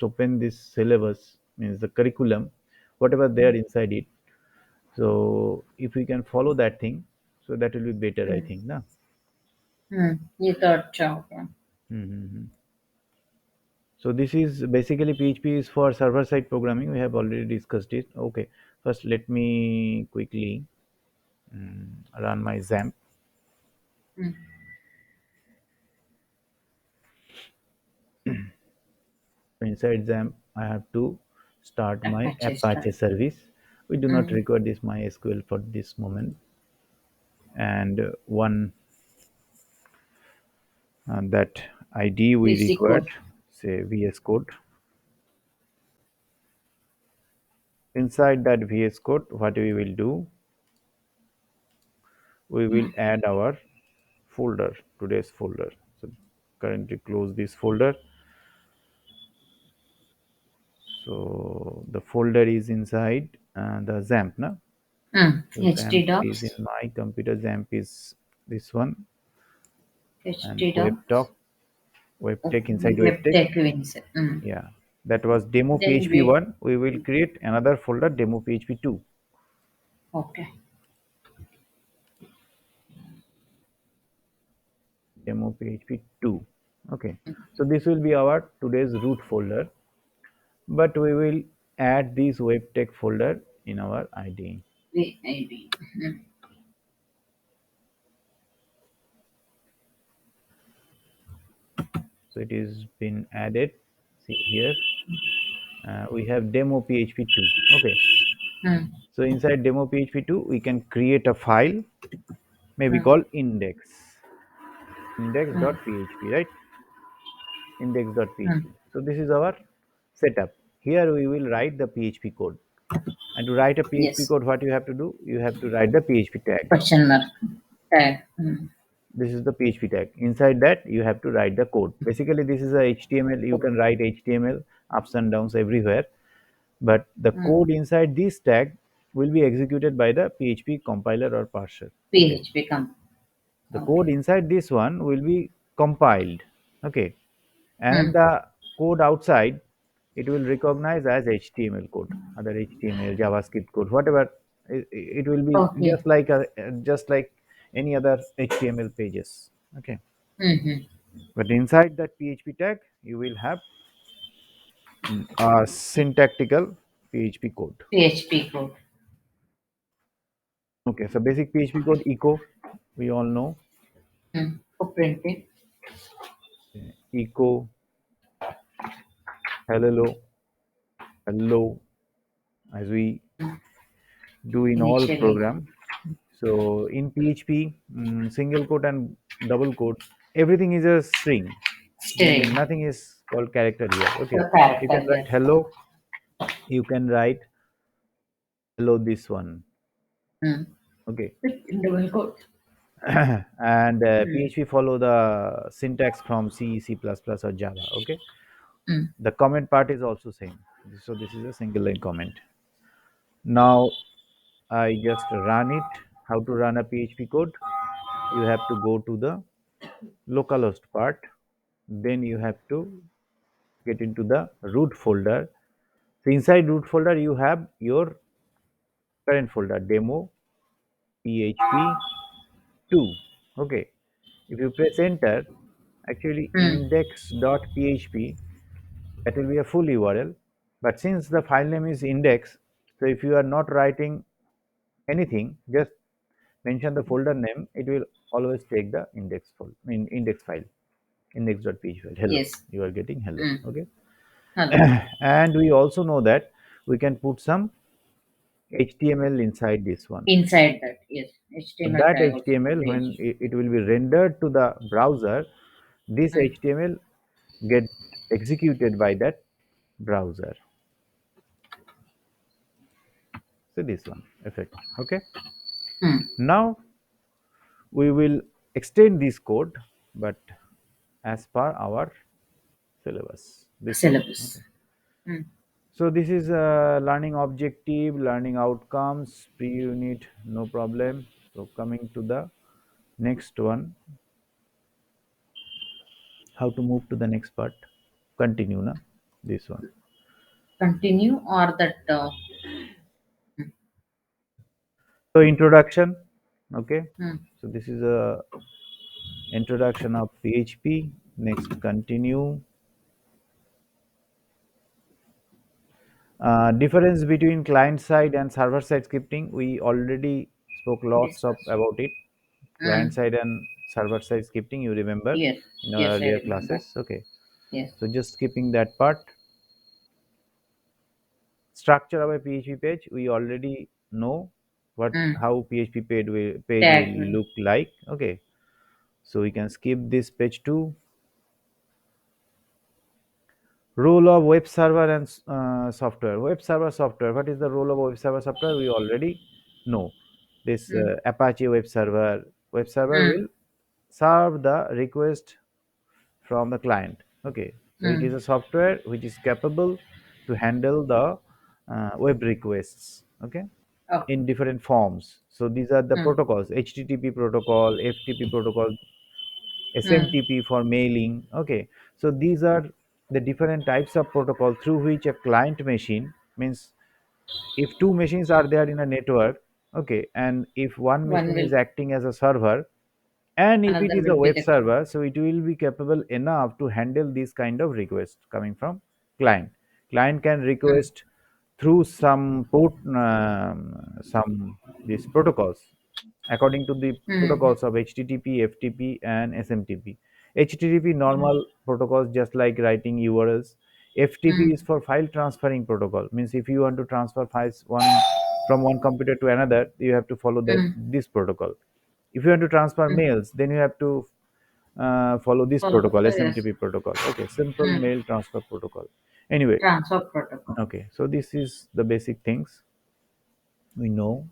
just open this syllabus, means the curriculum, whatever there inside it. So if we can follow that thing, so that will be better, I Mm. think, na. You thought so. Okay. Mm-hmm. So this is basically PHP is for server side programming. We have already discussed it. Okay, first let me quickly run my XAMPP. Mm. So inside XAMPP, I have to start my Apache Apache style. service. We do not Mm. require this MySQL for this moment. And one that ID we Basic required, code. say VS Code. Inside that VS Code, what we will do, we will add our folder, today's folder. So currently close this folder. So the folder is inside the XAMPP, na? So XAMPP HT is in docs. my computer. XAMPP is this one, and HT docs. WebTalk, WebTech Okay. inside Web WebTech. tech wins. Yeah, that was demo Then PHP we. one. We will create another folder, demo PHP two, Okay. demo PHP two. Okay, so this will be our today's root folder, but we will add this WebTech folder in our ID. We ID. So it is been added. See here, we have demo PHP2. Okay. Mm. So inside demo PHP2, we can create a file, maybe Mm. called Mm. index.php, right? Index.php. Mm. So this is our setup. Here we will write the PHP code. And to write a PHP Yes. code, what you have to do? You have to write the PHP tag. Question mark. Tag. This is the PHP tag. Inside that, you have to write the code. Basically, this is a HTML. You can write HTML ups and downs everywhere. But the Mm. code inside this tag will be executed by the PHP compiler or parser. Okay. PHP come. The code Okay. inside this one will be compiled. Okay. And Mm. the code outside, it will recognize as HTML code, other HTML, JavaScript code, whatever. It will be Okay. just like any other HTML pages. Okay. Mm-hmm. But inside that PHP tag, you will have a syntactical PHP code. PHP code. Okay, so basic PHP code echo, we all know. For printing. Echo, hello, hello, as we do in all Initially. program. So in PHP, single quote and double quote, everything is a string. String. Nothing is called character here. Okay, The you can character write here. hello. You can write hello this one. Mm. Okay, Double code. and Mm. PHP follow the syntax from C, C++, or Java. Okay, Mm. the comment part is also same. So this is a single line comment. Now I just run it. How to run a PHP code? You have to go to the localhost part. Then you have to get into the root folder. So inside root folder, you have your current folder, demo PHP 2. Okay. If you press enter, actually Mm. index.php, that will be a full URL. But since the file name is index, so if you are not writing anything, just mention the folder name, it will always take the index file, index file, index.php file. Hello, Yes. you are getting hello. Mm. Okay. Hello. And we also know that we can put some HTML inside this one. Inside that. Yes. So HTML that tag also. HTML, when PHP. it will be rendered to the browser, this Mm. HTML get executed by that browser. So this one effect. Okay. Mm. Now we will extend this code, but as per our syllabus. This one. Syllabus. Okay. Mm. So this is learning objective, learning outcomes, pre-unit, no problem. So coming to the next one, how to move to the next part? Continue, na? This one. Continue or that. So introduction. Okay. Hmm. So this is a introduction of PHP. Next, continue. Difference between client side and server side scripting. We already spoke lots of Discuss. about it. Client Hmm. side and server side scripting. You remember Yes. in our Yes, I earlier remember. classes. Okay. Yes. So just skipping that part. Structure of a PHP page. We already know what Hmm. how PHP page will Tag will. look like. Okay. So we can skip this page too. Role of web server and software. Web server software. What is the role of web server software? We already know. This Hmm. Apache web server. Web server Hmm. will serve the request from the client. Okay, so it Hmm. is a software which is capable to handle the web requests. Okay, Okay. in different forms. So these are the Hmm. protocols: HTTP protocol, FTP protocol, Hmm. SMTP for mailing. Okay, so these are the different types of protocol through which a client machine means if two machines are there in a network. Okay, and if one One machine will. is acting as a server and if it Another is a will be web the client. server, so it will be capable enough to handle this kind of request coming from client. Client can Hmm. request through some port, some these protocols according to the Hmm. protocols of HTTP, FTP, and SMTP. HTTP Hmm. normal protocols just like writing URLs. Hmm. FTP is for file transferring protocol. Means if you want to transfer files one from one computer to another, you have to follow that Hmm. this protocol. If you want to transfer Hmm. mails, then you have to follow this Follow. protocol, Yes. SMTP protocol. Okay, simple Hmm. mail transfer protocol. Anyway, Transfer protocol. okay, so this is the basic things we know.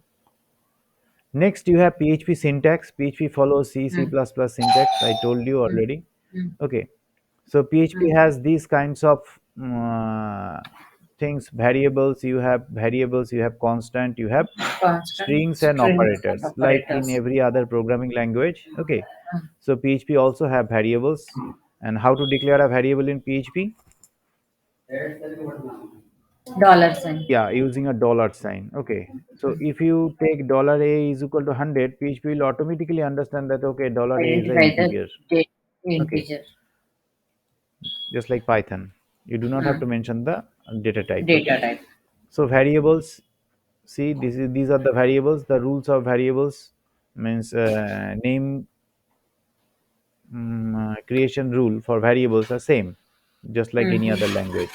Next, you have PHP syntax. PHP follows C, C++ Hmm. syntax. I told you Hmm. already. Hmm. Okay, so PHP Hmm. has these kinds of things. Variables. You have variables. You have constant. You have Constant strings and strings and operators, like in operators. every other programming language. Okay, Hmm. so PHP also have variables. And how to declare a variable in PHP? Dollar sign. Yeah, using a dollar sign. Okay. So if you take dollar $a is equal to 100, PHP will automatically understand that okay, dollar $a is the Identify the integer. date Okay. integer. Just like Python. You do not have Hmm. to mention the data type. Okay. Data type. So variables, see these are the variables. The rules of variables means name creation rule for variables are same, just like any other Mm-hmm. language.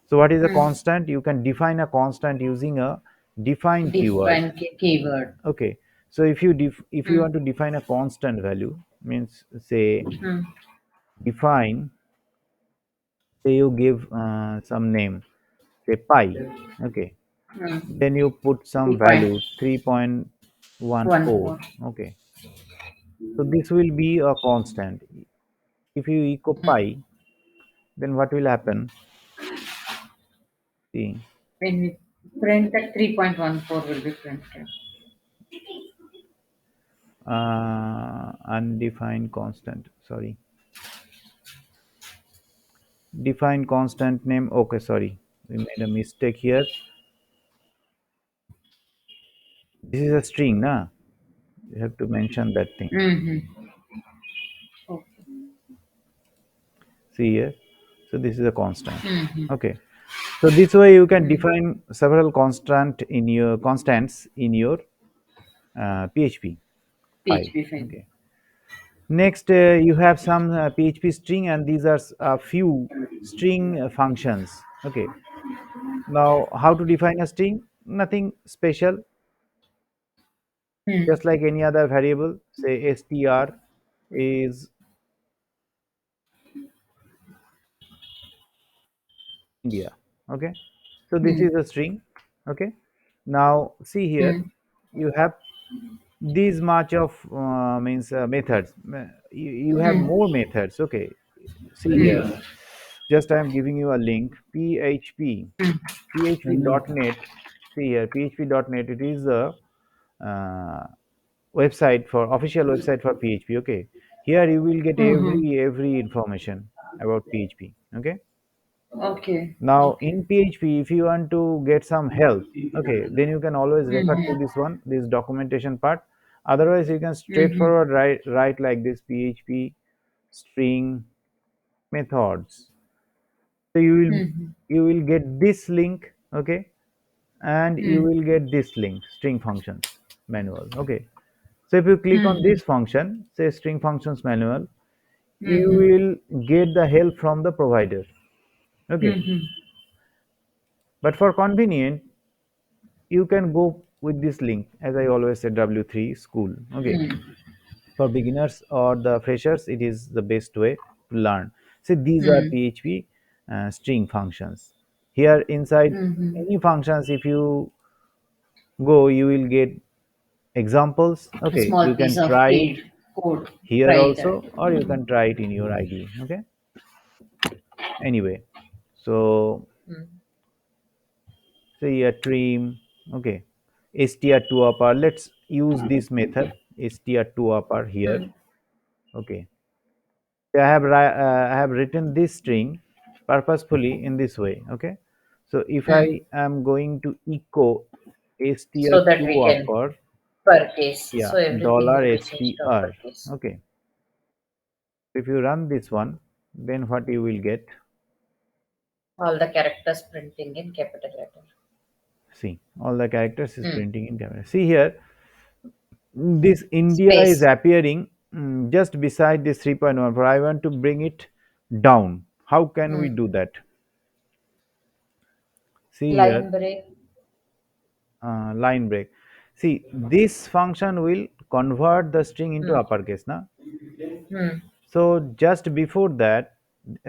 So what is a Hmm. constant? You can define a constant using a define keyword. Define keyword. Okay, so if you Hmm. want to define a constant value, means say Hmm. define, say you give some name, say pi. Okay, Hmm. then you put some value 3.14. 3.14. Okay, so this will be a constant. If you echo pi, then what will happen? See, When we print at 3.14 will be printed. undefined constant, sorry, define constant name. Okay, sorry, we made a mistake here. This is a string, na? You have to mention that thing. Mm-hmm. Okay. See here, so this is a constant. Mm-hmm. Okay, so this way you can Mm. define several constants in your PHP file. PHP file. Okay, next you have some PHP string, and these are a few string functions. Okay, now how to define a string? Nothing special, Hmm. just like any other variable. Say str is India. Okay, so this Hmm. is a string. Okay, now see here, Hmm. you have these much of means methods. You have Hmm. more methods. Okay, see here, Hmm. just I am giving you a link. PHP Hmm. php.net. See here, php.net. It is a uh, website for official website for PHP. Okay, here you will get Mm-hmm. every information about PHP. Okay, Okay. Now Okay. in PHP, if you want to get some help, okay, then you can always refer to Mm-hmm. this one, this documentation part. Otherwise, you can Mm-hmm. straightforward write like this: PHP string methods. So Mm-hmm. you will get this link, okay, and you Mm-hmm. will get this link, string functions manual, okay. So if you click on Mm-hmm. this function, say string functions manual, you Mm-hmm. will get the help from the provider, okay. Mm-hmm. But for convenient, you can go with this link, as I always said, W3 school, okay. For beginners or the freshers, it is the best way to learn. So these are Mm-hmm. PHP string functions. Here inside Mm-hmm. any functions, if you go, you will get examples, A okay. small You piece can of try it paid code. here Try that. also, or you can try it in your IDE, okay. Anyway, so Mm. say a trim, okay, str to upper, let's use this method str to upper here, Mm. okay. I have written this string purposefully in this way, okay. So if Mm. I am going to echo So that str2 we can upper, purchase. yeah, So everything dollar will be changed to str, uppercase. okay. If you run this one, then what you will get? All the characters printing in capital letter. See, all the characters is Mm. printing in camera. See here, this India is Space. appearing just beside this 3.1. For I want to bring it down. How can we Mm. do that? See here, Line break. line break. See, this function will convert the string into Mm. uppercase. Na? Mm. So just before that,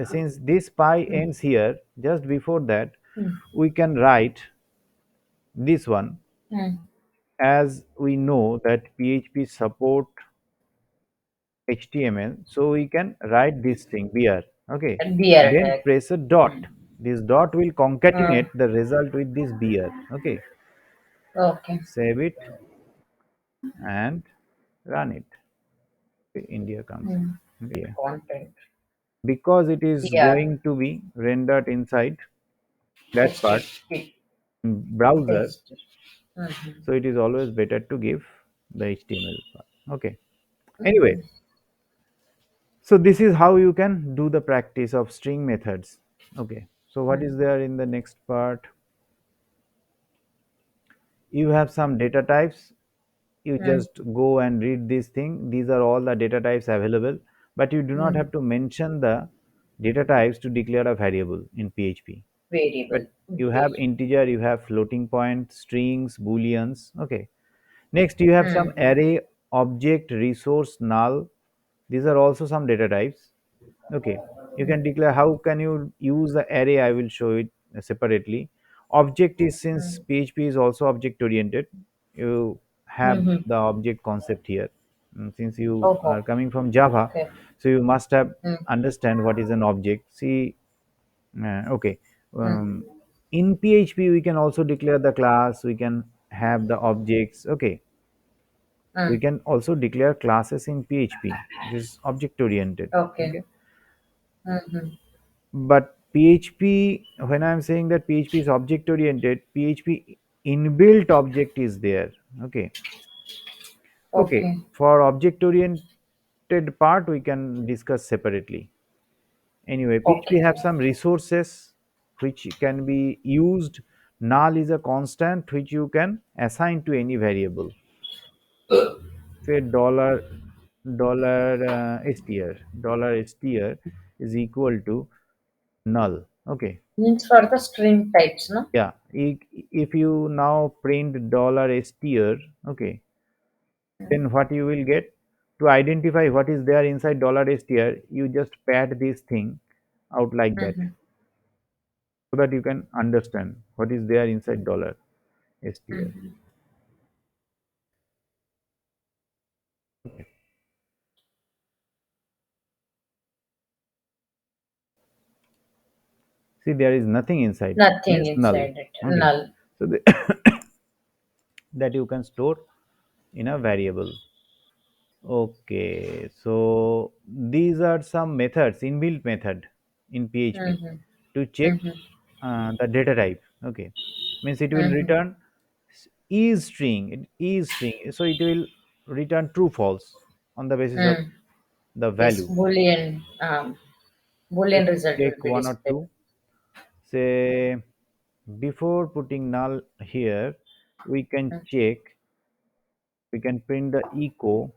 since this pi Mm. ends here, just before that, Mm. we can write this one, Mm. as we know that PHP support HTML, so we can write this thing here, okay. And beer Then tag. press a dot. Mm. This dot will Mm. concatenate the result with this beer, okay. Okay. Save it and run it. Okay, India comes Mm. in. Okay. Content. Because it is Yeah. going to be rendered inside that part HTTP. in browser, HTTP. Mm-hmm. so it is always better to give the HTML part. Okay. Anyway, Mm-hmm. so this is how you can do the practice of string methods. Okay. So what Mm. is there in the next part? You have some data types. You Mm. just go and read this thing. These are all the data types available, but you do not Mm. have to mention the data types to declare a variable in PHP. But Variable. you have Okay. integer, you have floating point, strings, booleans, okay. Next you have some Mm-hmm. array, object, resource, null. These are also some data types, okay. You can declare. How can you use the array? I will show it separately. Object is, since Mm. PHP is also object oriented, you have Mm-hmm. the object concept here. Since you Oh, are coming from Java, okay. so you must have Mm. understand what is an object. See, okay. Mm. In PHP, we can also declare the class. We can have the objects. Okay. We Mm. can also declare classes in PHP, which is object oriented. Okay. Okay. Mm-hmm. But PHP, when I'm saying that PHP is object oriented, PHP inbuilt object is there. Okay. Okay. Okay. For object oriented part, we can discuss separately. Anyway, PHP Okay. have some resources which can be used. Null is a constant which you can assign to any variable. Say dollar str is equal to null. Okay. Means for the string types, no? Yeah. If you now print $str, okay, then what you will get, to identify what is there inside $str, you just pad this thing out like that, Mm-hmm. so that you can understand what is there inside $str. Mm-hmm. See, there is nothing inside, Nothing means null. inside it. Okay. Null. So that you can store in a variable. Okay. So these are some methods, inbuilt method in PHP. Mm-hmm. to check Mm-hmm. the data type. Okay, means it will Mm-hmm. return is string. It is string, so it will return true false on the basis of Mm. the Yes, value. Boolean Let's result will check be one or displayed. two. Say before putting null here, we can Mm. check. We can print the echo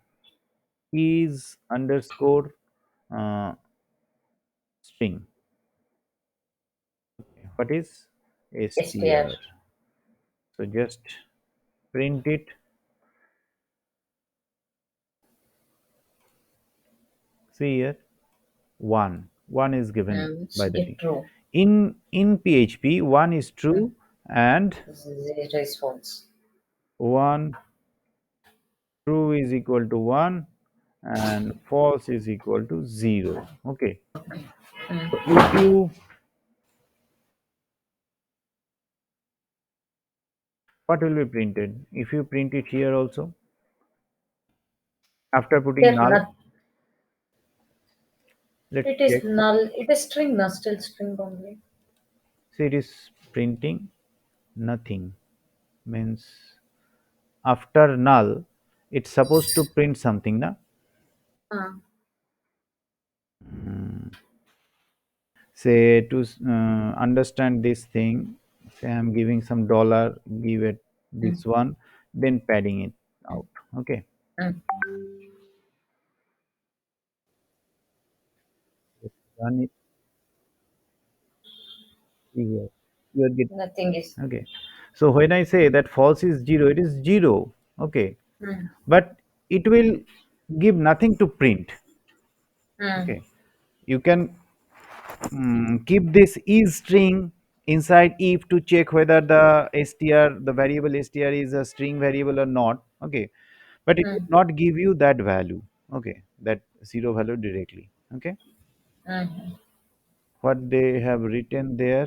is underscore uh, string. What is STR. str? So just print it. See here, one. One is given It's by the get t. true. In PHP, one is Mm. true and Zero is false. one true is equal to one and false is equal to zero. Okay. So Mm. if you what will be printed? If you print it here also after putting There null, not. let's It is check. null. It is string, not still string only. See, it is printing nothing. Means after null, it's supposed to print something, na? Ah. Say to understand this thing, say I'm giving some dollar, give it Mm. this one, then padding it out. Okay, Mm. run it here. You are getting Nothing is. okay. So when I say that false is zero, it is zero. Okay, Mm. but it will give nothing to print. Mm. Okay, you can keep this is string inside if to check whether the str, the variable str is a string variable or not. Okay, but it Mm. will not give you that value. Okay, that zero value directly. Okay, Mm. what they have written there,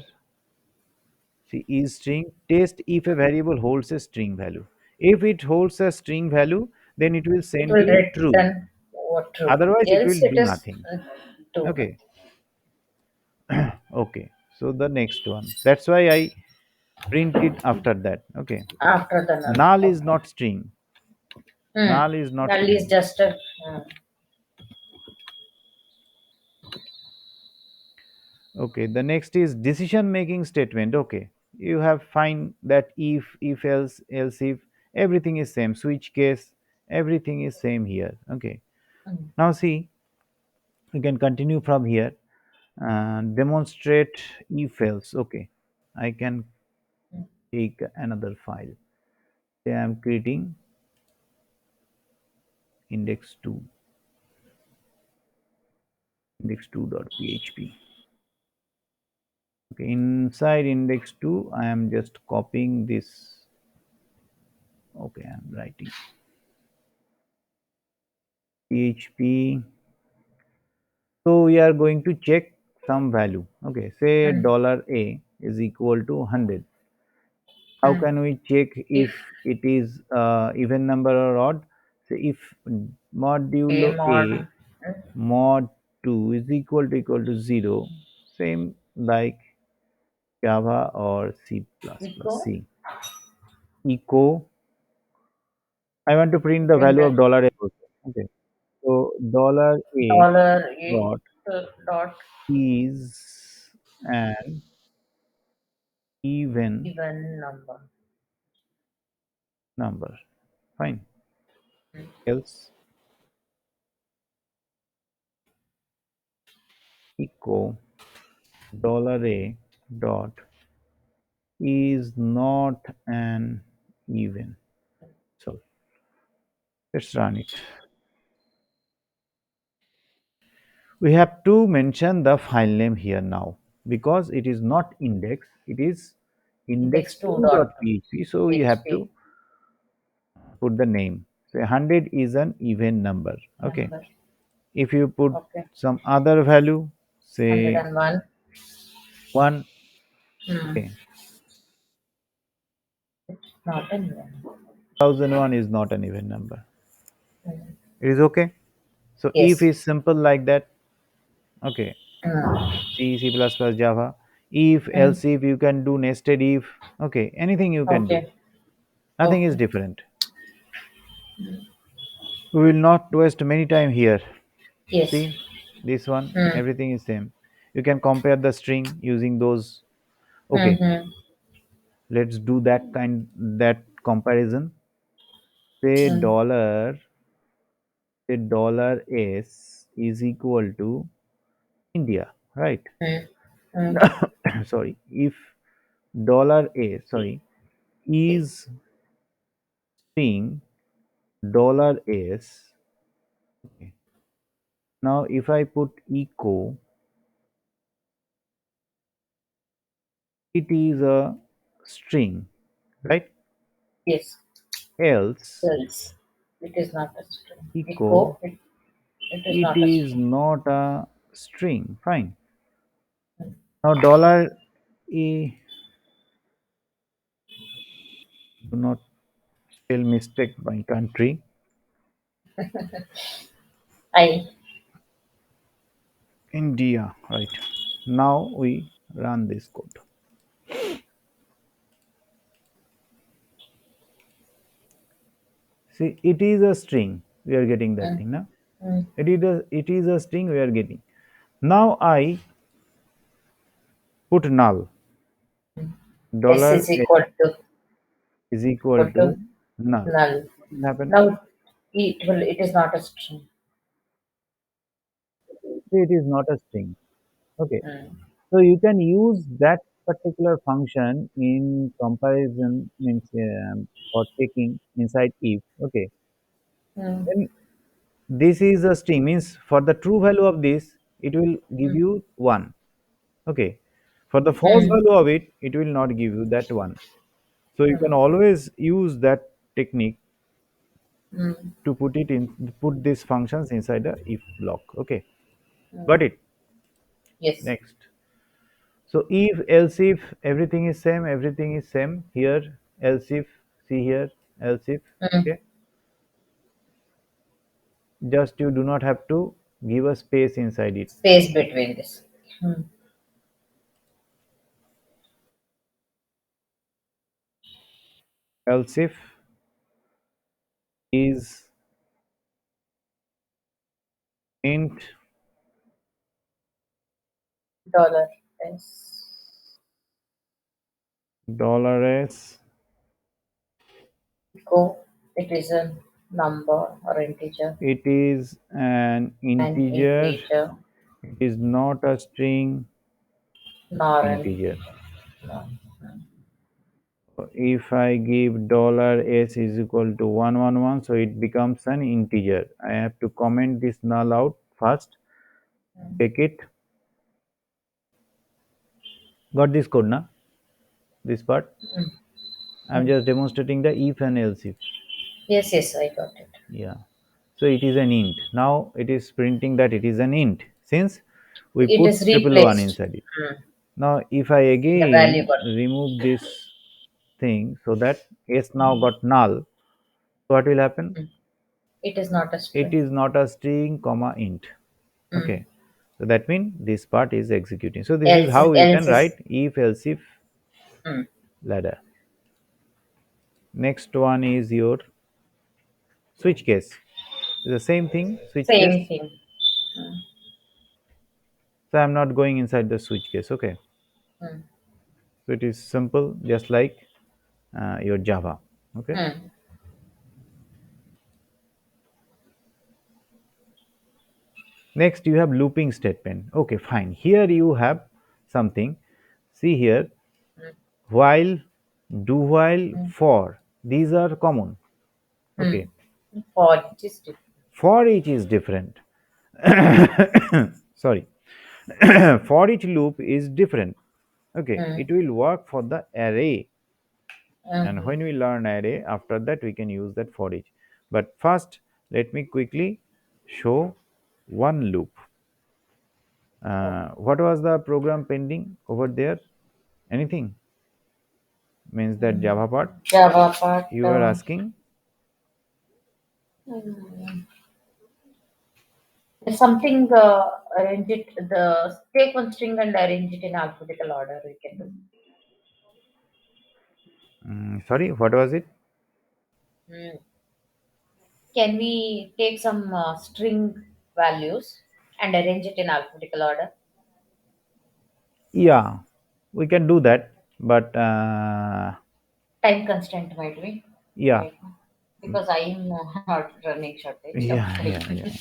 see is string test if a variable holds a string value. If it holds a string value, then it will It send will you true, return what true. otherwise it will Else it do is nothing. do Okay, nothing. okay, so the next one, that's why I print it after that. Okay, After the null. null is Okay. not string. Hmm. Null is not Null is string. just a. Hmm. Okay, the next is decision making statement. Okay, you have find that if else if, everything is same. Switch case, everything is same here. Okay, Hmm. now see, we can continue from here and demonstrate if else. Okay, I can take another file. Say I am creating index 2, index2.php. Okay, inside index 2, I am just copying this. Okay, I am writing PHP. So we are going to check some value. Okay, say Hmm. dollar $a is equal to 100. How Hmm. can we check if If it is even number or odd? So if a modulo mod. a mod 2 is equal to 0, same like Java or C++. Echo. C. Echo. I want to print the Print value the of dollar $a also. Okay. So dollar $a dollar a dot dot is an even even number. number. Fine. Else echo dollar $a dot is not an even. So let's run it. We have to mention the file name here now because it is not index, it is Index 2 dot index2.php. So we have PHP to put the name. So 100 is an even number. Okay. number. If you put Okay. some other value, say 101. 1, Hmm. okay, Not an even. 1001 is not an even number. Hmm. It is okay. So if Yes. is simple like that, okay, Hmm. C, C++, Java. if Mm. else if you can do nested if. Okay, anything you can do. Okay. Nothing is Okay. different. We will not waste many time here. Yes. See, this one, Mm. everything is same. You can compare the string using those. Okay, Mm-hmm. let's do that comparison. Say Mm. dollar is equal to India, right? Mm. Mm. Sorry, if sorry, is string dollar is. Okay. Now if I put echo, it is a string, right? Yes. Else Else. It is not a string. echo, Echo. It is it not a is string. not a string. Fine. Mm. Now dollar e, do not spell mistake my country. I. India, right? Now we run this code. See, it is a string. We are getting that Mm. thing now. Mm. It is a string we are getting. Now I put null. S Dollar is is equal equal to to null. null. What will happen? Now it is not a string. See, it is not a string. Okay. Mm. So you can use that particular function in comparison means for checking inside if. Okay. Mm. Then this is a string means for the true value of this, it will give Mm. you one. Okay. For the false Mm. value of it, it will not give you that one. So you can Mm. always use that technique Mm. to put these functions inside the if block. Okay. Mm. Got it? Yes. Next. So if else if everything is same here. Else if, see here, else if. Mm. Okay. Just you do not have to give a space inside it. Space between this. Mm. Else if is int Dollar S. dollar $s. Go. It is a number or integer. It is an An integer. integer It is not a string nor an integer. no. If I give dollar $s is equal to 111, so it becomes an integer. I have to comment this null out first. Mm. Take it. Got this code now? This part. Mm. I'm Mm. just demonstrating the if and else if. Yes, yes, I got it. Yeah. So it is an int. Now it is printing that it is an int since we It put is triple one replaced. inside it. Mm. Now if I The value again got. remove this thing so that s now got null, so what will happen? Mm. It is not a It string. is not a string comma int. Mm. Okay. So that means this part is executing. So this is Else, how you can else is. write if else if Mm. ladder. Next one is your switch case. It's the same thing, switch Same case. thing. Mm. So I'm not going inside the switch case. Okay. Mm. So it is simple, just like your Java. Okay. Mm. Next, you have looping statement. Okay, fine. Here you have something. See here, while, do while, Mm. for. These are common. Okay. Mm. For it is different. For each is different. Sorry. For each loop is different. Okay. Mm. It will work for the array. And Mm-hmm. when we learn array, after that we can use that for each. But first, let me quickly show one loop. Oh. What was the program pending over there? Anything? Means that Mm. Java part Java part. you were asking? Mm. Something arrange it. The take one string and arrange it in alphabetical order. We can do. Sorry, what was it? Mm. Can we take some string values and arrange it in alphabetical order? Yeah, we can do that, but Time constraint might be yeah, right now because I am not running shortage of yeah, time. yeah, yeah.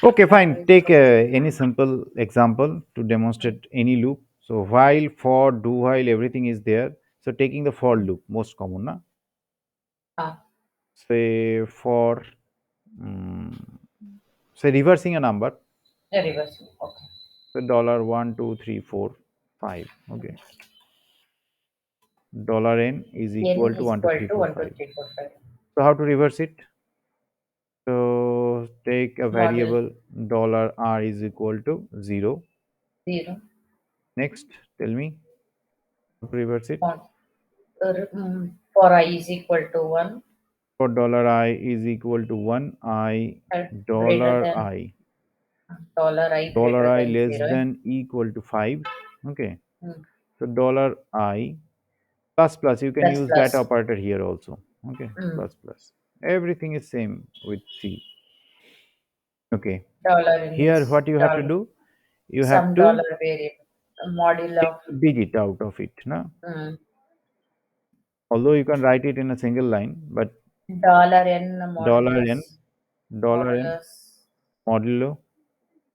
Okay, fine. It's Take okay. any simple example to Mm. demonstrate any loop. So while, for, do while, everything is there. So taking the for loop, most common, na? Ah, Say for, um, say reversing a number. the reverse. Okay. So dollar one, two, three, four, five. Okay. Dollar n is equal N to is one, two, equal three, to four, 1, 2, five. 3, 4, 5. So how to reverse it? So take a Model variable dollar r is equal to 0. 0. Next, tell me how to reverse it. Mod, for I is equal to 1. For dollar I is equal to 1, I Greater dollar than I dollar $I greater I than less 0. than equal to 5. Okay. Mm. So dollar I plus plus, you can Plus use that plus. operator here also. Okay. Mm. Plus plus. Everything is same with C. Okay. Dollar in Here is what you have to dollar. do? You have Some to dollar variable. Model take of a digit out of it. Na? mm, Although you can write it in a single line, but dollar n dollar n, modulus dollar n modulus modulo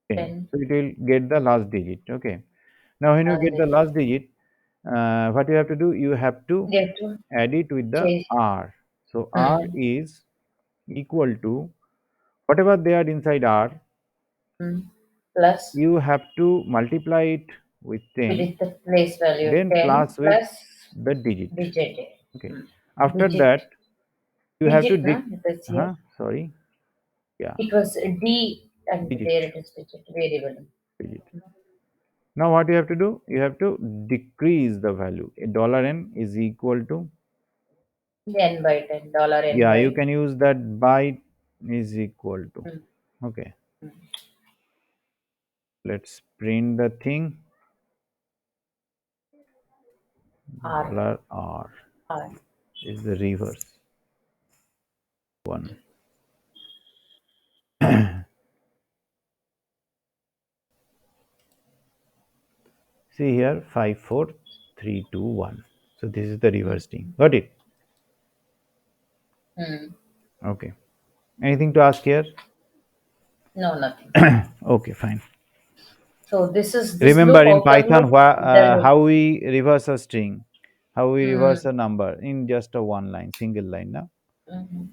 10. 10 So it will get the last digit. Okay. Now when you last get the digit. last digit, what you have to do? You have to Get to add it with the change R. So R mm, is equal to whatever they are inside R, mm, plus you have to multiply it with 10, with the place value then 10 plus with plus the digit. digit. Okay. Mm. After Digit. that, you have to Digit, na? It is here. sorry, yeah, It was D and digit, there it is digit variable. digit. Now what you have to do? You have to decrease the value. A dollar n is equal to, N by 10. Dollar N yeah, you by can use that by is equal to. mm, Okay. mm, Let's print the thing. R. Dollar R R. is the reverse one. See here, 5, 4, 3, 2, 1. So this is the Mm, reverse thing. Got it? mm. Okay. Anything to ask here? No, nothing. Okay, fine. So this Remember loop, in outer Python loop, inner loop. how we reverse a string, how we reverse Mm, a number in just a one line, single line. Now, mm.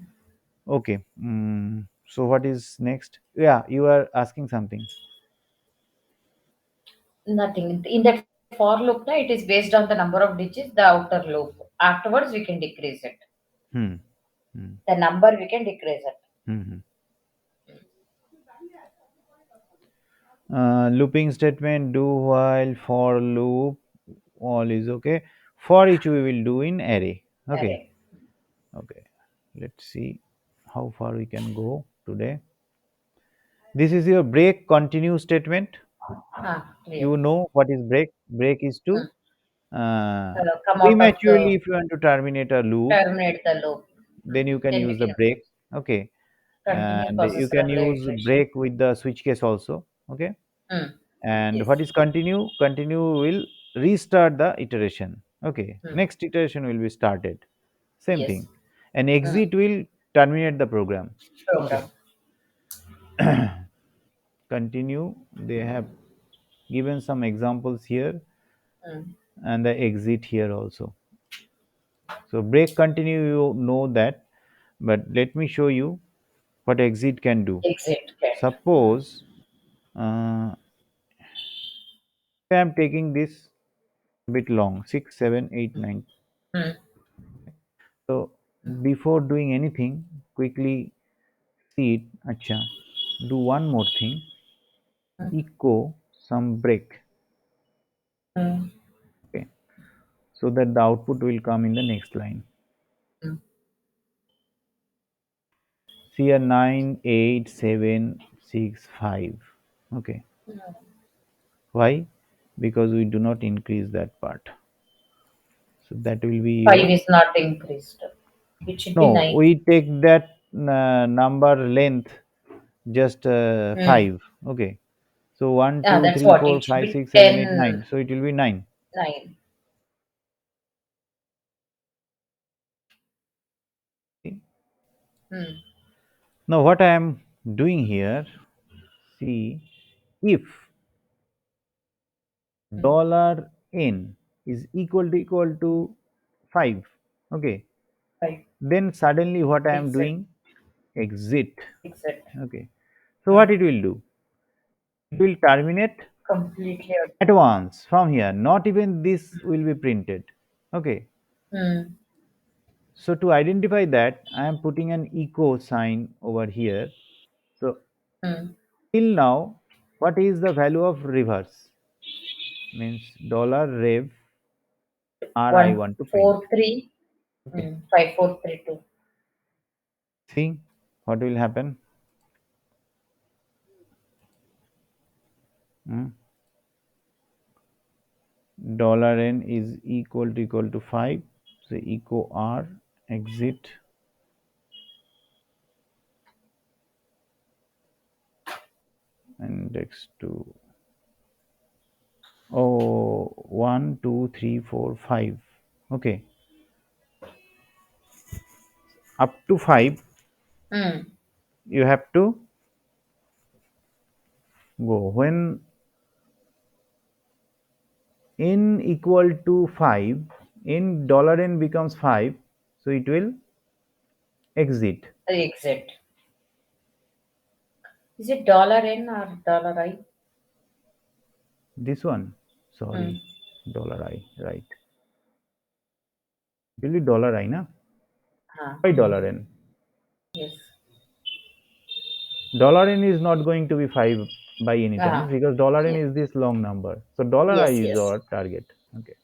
okay. So what is next? Yeah, you are asking something. Nothing. In that for loop, na, it is based on the number of digits, the outer loop. Afterwards, we can decrease it. Hmm. Hmm. The number we can decrease it. Hmm. Hmm. Looping statement, do while, for loop, all is okay. For each we will do in array. Okay. Array. Okay. Let's see how far we can go today. This is your break continue statement. Ah, clear. You know what is break? Break is to Mm. uh, Come out of prematurely, the if you want to terminate a loop, terminate the loop. then you can Then we use the can break. Okay. continue And you process can run the use iteration. break with the switch case also. Okay. Mm. And Yes. what is continue? Continue will restart the iteration. Okay. Mm. Next iteration will be started. Same Yes. thing. And Mm. exit will terminate the program. Okay. Program. Continue. They have given some examples here Mm. and the exit here also. So break continue, you know that, but let me show you what exit can do. Exit get. Mm. Suppose I am taking this a bit long, 6, 7, 8, 9. Mm. So before doing anything, quickly see it. Acha, do one more thing. Mm. Echo some break. Mm. Okay, so that the output will come in the next line. Mm. See a 9, 8, 7, 6 5. Okay, why? Because we do not increase that part, so that will be 5 your. is not increased. It should be No, 9. we take that number length just Hmm. 5. Okay, so one Yeah, two that's three what. four It should five be six seven eight 10, nine. So it will be 9. 9. Hmm. Now what I am doing here, see, if Hmm. dollar n is equal to 5, okay, 5. then suddenly what I am Exit. doing, exit. Exit. Okay, so Hmm. what it will do, it will terminate Completely. at once from here, not even this will be printed. Okay, Hmm. so to identify that, I am putting an echo sign over here. So Hmm. till now, what is the value of reverse? Means dollar rev r I One want to print. four three. Okay, 5432. see what will happen. Hmm? Dollar n is equal to 5. So echo r exit index to, oh, 1 2 3 4 5. Okay, up to 5 Hmm. you have to go. When n equal to 5, in dollar n becomes 5, so it will exit. Exit. Is it dollar N or dollar I? This one, Hmm. sorry, dollar I, right? It will be dollar I, na? Why dollar n? Yes. Dollar n is not going to be 5 by any chance, Ah. because dollar n Yes. is this long number. So dollar I Yes. is Yes. our target. Okay,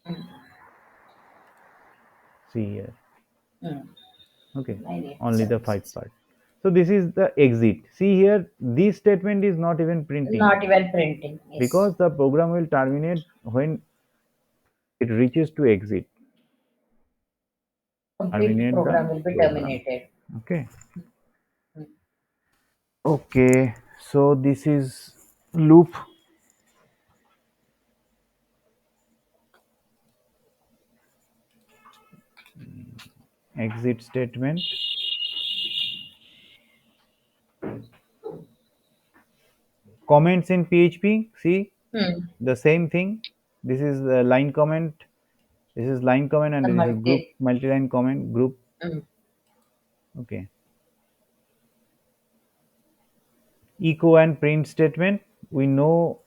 see here. Hmm. Okay, only the 5 9876. part. So this is the exit. See here, this statement is not even printing Not even printing. Yes. because the program will terminate when it reaches to exit. Complete Terminate the program will be program. terminated. Okay. Okay. So this is loop exit statement. Comments in PHP. See Hmm. the same thing. This is the line comment. This is line comment, and The this is group multi. multi-line comment group. Hmm. Okay. Echo and print statement. We know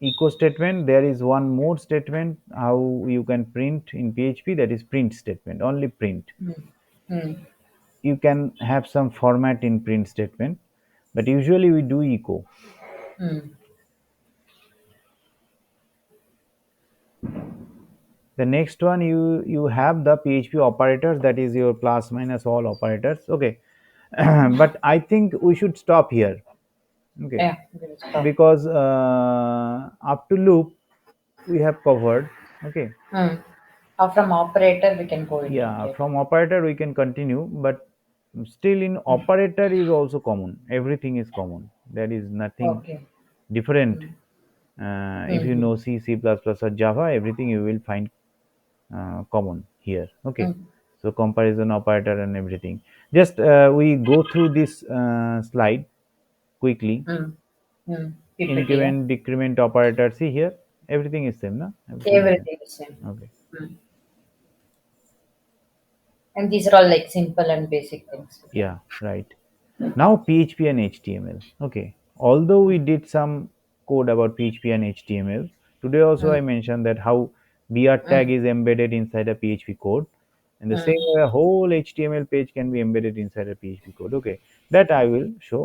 echo statement. There is one more statement how you can print in PHP, that is print statement. Only print. Hmm. Hmm. You can have some format in print statement, but usually we do echo. Hmm. The next one, you have the PHP operators, that is your plus minus all operators. Okay, but I think we should stop here. Okay, Yeah. We'll stop. because up to loop we have covered. Okay, Hmm. From operator, we can go into yeah, later. from operator we can continue, but still in Hmm. operator is also common. Everything is common. There is nothing Okay. different. Hmm. If you Hmm. know C, C++, or Java, everything you will find common here. Okay, Hmm. so comparison operator and everything. Just we go through this slide quickly. Hmm. Hmm. PPT. Yeah. Increment, decrement operator. See here, everything is same, na? Everything is same. Everything is same. Okay. Hmm. And these are all like simple and basic things. Okay. Yeah, right. Now PHP and HTML. Okay. Although we did some code about PHP and HTML, today also Hmm. I mentioned that how BR tag Hmm. is embedded inside a PHP code. And the Hmm. same way a whole HTML page can be embedded inside a PHP code. Okay. That I will show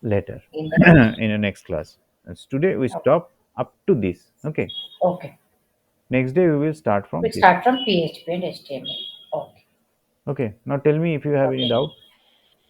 later In the next. in the next class. As today we Okay. stop up to this. Okay. Okay. Next day we will start from We this. start from PHP and HTML. Okay. Okay. Now tell me if you have any Okay. doubt.